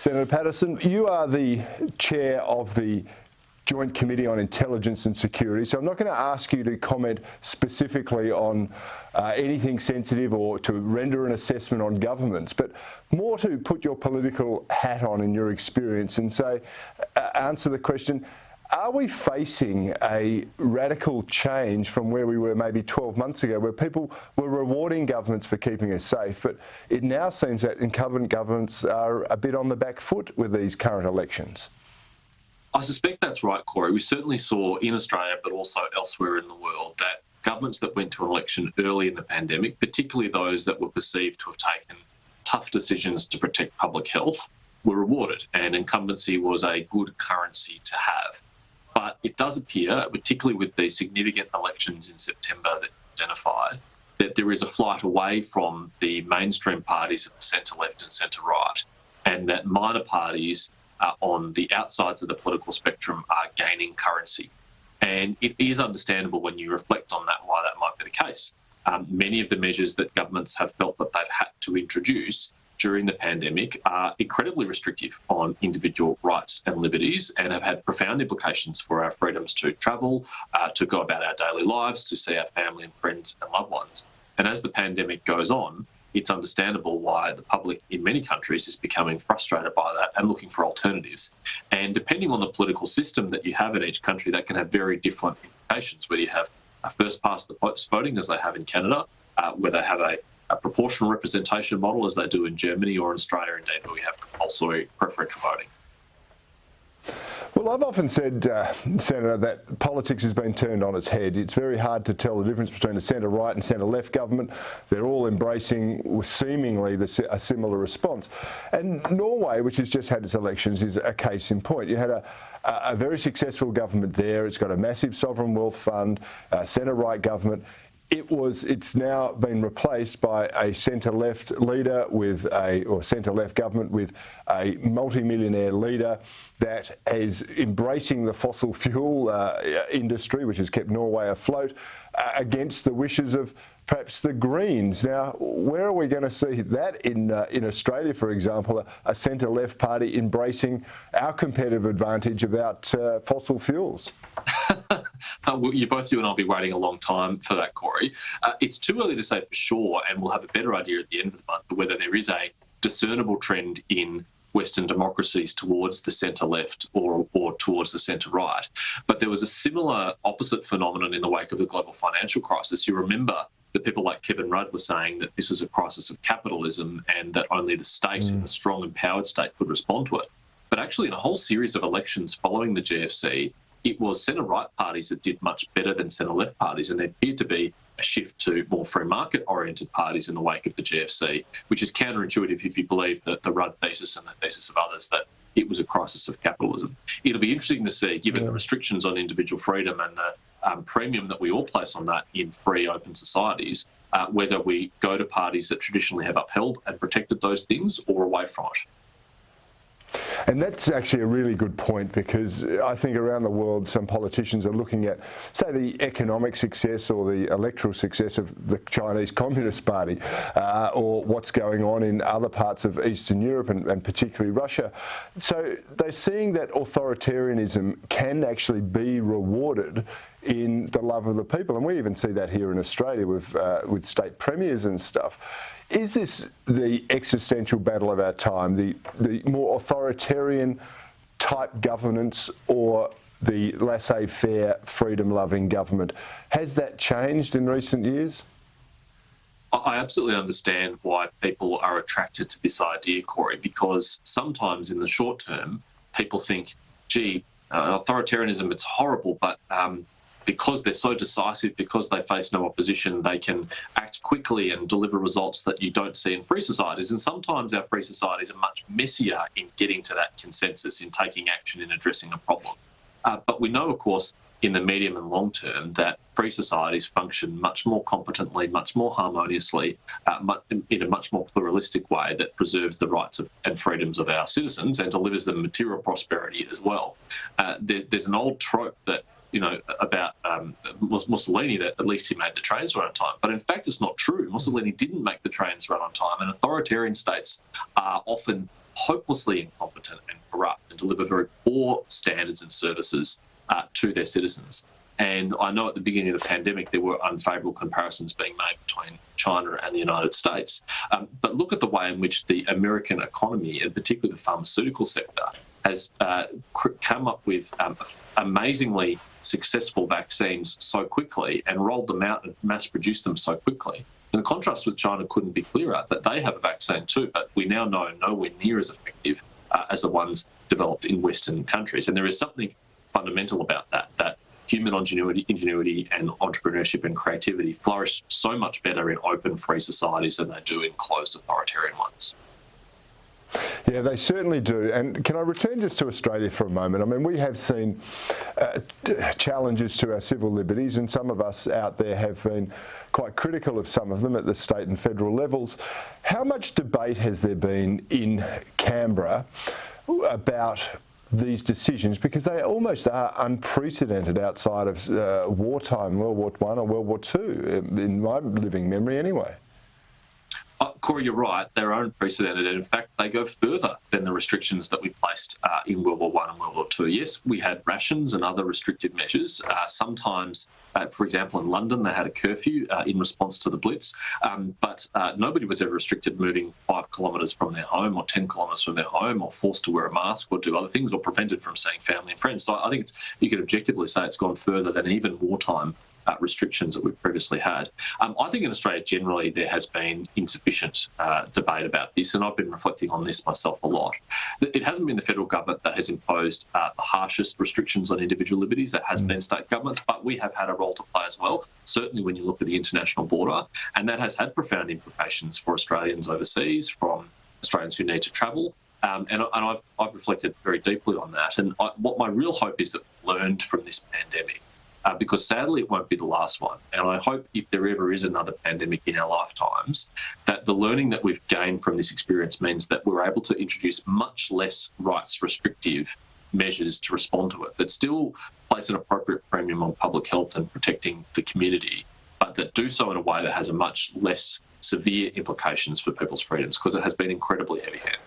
Senator Paterson, you are the chair of the Joint Committee on Intelligence and Security, so I'm not going to ask you to comment specifically on anything sensitive or to render an assessment on governments, but more to put your political hat on in your experience and say, answer the question, are we facing a radical change from where we were maybe 12 months ago, where people were rewarding governments for keeping us safe, but it now seems that incumbent governments are a bit on the back foot with these current elections? I suspect that's right, Cory. We certainly saw in Australia, but also elsewhere in the world, that governments that went to an election early in the pandemic, particularly those that were perceived to have taken tough decisions to protect public health, were rewarded, and incumbency was a good currency to have. But it does appear, particularly with the significant elections in September that identified, that there is a flight away from the mainstream parties of the centre-left and centre-right, and that minor parties on the outsides of the political spectrum are gaining currency. And it is understandable when you reflect on that why that might be the case. Many of the measures that governments have felt that they've had to introduce during the pandemic are incredibly restrictive on individual rights and liberties and have had profound implications for our freedoms to travel, to go about our daily lives, to see our family and friends and loved ones. And as the pandemic goes on, it's understandable why the public in many countries is becoming frustrated by that and looking for alternatives. And depending on the political system that you have in each country, that can have very different implications, whether you have a first past the post voting, as they have in Canada, where they have a proportional representation model, as they do in Germany, or in Australia, indeed, where we have compulsory preferential voting. Well, I've often said, Senator, that politics has been turned on its head. It's very hard to tell the difference between a centre-right and centre-left government. They're all embracing seemingly a similar response. And Norway, which has just had its elections, is a case in point. You had a very successful government there. It's got a massive sovereign wealth fund, centre-right government. It's now been replaced by a centre-left leader or centre-left government with a multi-millionaire leader that is embracing the fossil fuel industry, which has kept Norway afloat, against the wishes of perhaps the Greens. Now, where are we going to see that in Australia, for example, a centre-left party embracing our competitive advantage about fossil fuels? Both you and I'll be waiting a long time for that, Cory. It's too early to say for sure, and we'll have a better idea at the end of the month whether there is a discernible trend in Western democracies towards the centre-left or towards the centre-right. But there was a similar opposite phenomenon in the wake of the global financial crisis. You remember that people like Kevin Rudd were saying that this was a crisis of capitalism and that only the state, a strong, empowered state, could respond to it. But actually, in a whole series of elections following the GFC, it was centre-right parties that did much better than centre-left parties, and there appeared to be a shift to more free market-oriented parties in the wake of the GFC, which is counterintuitive if you believe that the Rudd thesis and the thesis of others that it was a crisis of capitalism. It'll be interesting to see, given the restrictions on individual freedom and the premium that we all place on that in free, open societies, whether we go to parties that traditionally have upheld and protected those things or away from it. And that's actually a really good point, because I think around the world some politicians are looking at, say, the economic success or the electoral success of the Chinese Communist Party or what's going on in other parts of Eastern Europe and particularly Russia. So they're seeing that authoritarianism can actually be rewarded in the love of the people. And we even see that here in Australia with state premiers and stuff. Is this the existential battle of our time, the more authoritarian type governance or the laissez-faire, freedom-loving government? Has that changed in recent years? I absolutely understand why people are attracted to this idea, Cory, because sometimes in the short term, people think, gee, authoritarianism, it's horrible, but because they're so decisive, because they face no opposition, they can act quickly and deliver results that you don't see in free societies. And sometimes our free societies are much messier in getting to that consensus, in taking action, in addressing a problem. But we know, of course, in the medium and long term, that free societies function much more competently, much more harmoniously, in a much more pluralistic way that preserves the rights and freedoms of our citizens and delivers them material prosperity as well. There's an old trope that about Mussolini, that at least he made the trains run on time. But in fact, it's not true. Mussolini didn't make the trains run on time, and authoritarian states are often hopelessly incompetent and corrupt and deliver very poor standards and services to their citizens. And I know at the beginning of the pandemic, there were unfavourable comparisons being made between China and the United States. But look at the way in which the American economy, and particularly the pharmaceutical sector, has come up with amazingly successful vaccines so quickly and rolled them out and mass-produced them so quickly. And the contrast with China couldn't be clearer, that they have a vaccine too, but we now know nowhere near as effective as the ones developed in Western countries. And there is something fundamental about that human ingenuity and entrepreneurship and creativity flourish so much better in open, free societies than they do in closed authoritarian ones. Yeah, they certainly do. And can I return just to Australia for a moment? I mean, we have seen challenges to our civil liberties, and some of us out there have been quite critical of some of them at the state and federal levels. How much debate has there been in Canberra about these decisions, because they almost are unprecedented outside of wartime, World War I or World War II, in my living memory anyway? Cory, you're right. They're unprecedented, and in fact, they go further than the restrictions that we placed in World War I and World War II. Yes, we had rations and other restrictive measures. Sometimes, for example, in London, they had a curfew in response to the Blitz, but nobody was ever restricted moving 5 kilometres from their home or 10 kilometres from their home, or forced to wear a mask or do other things, or prevented from seeing family and friends. So I think you could objectively say it's gone further than even wartime restrictions that we've previously had. I think in Australia generally there has been insufficient debate about this, and I've been reflecting on this myself a lot. It hasn't been the federal government that has imposed the harshest restrictions on individual liberties. That has been state governments, but we have had a role to play as well, certainly when you look at the international border, and that has had profound implications for Australians overseas, from Australians who need to travel. And I've reflected very deeply on that. And what my real hope is that we've learned from this pandemic, because sadly it won't be the last one. And I hope if there ever is another pandemic in our lifetimes, that the learning that we've gained from this experience means that we're able to introduce much less rights restrictive measures to respond to it, that still place an appropriate premium on public health and protecting the community, but that do so in a way that has a much less severe implications for people's freedoms, because it has been incredibly heavy-handed.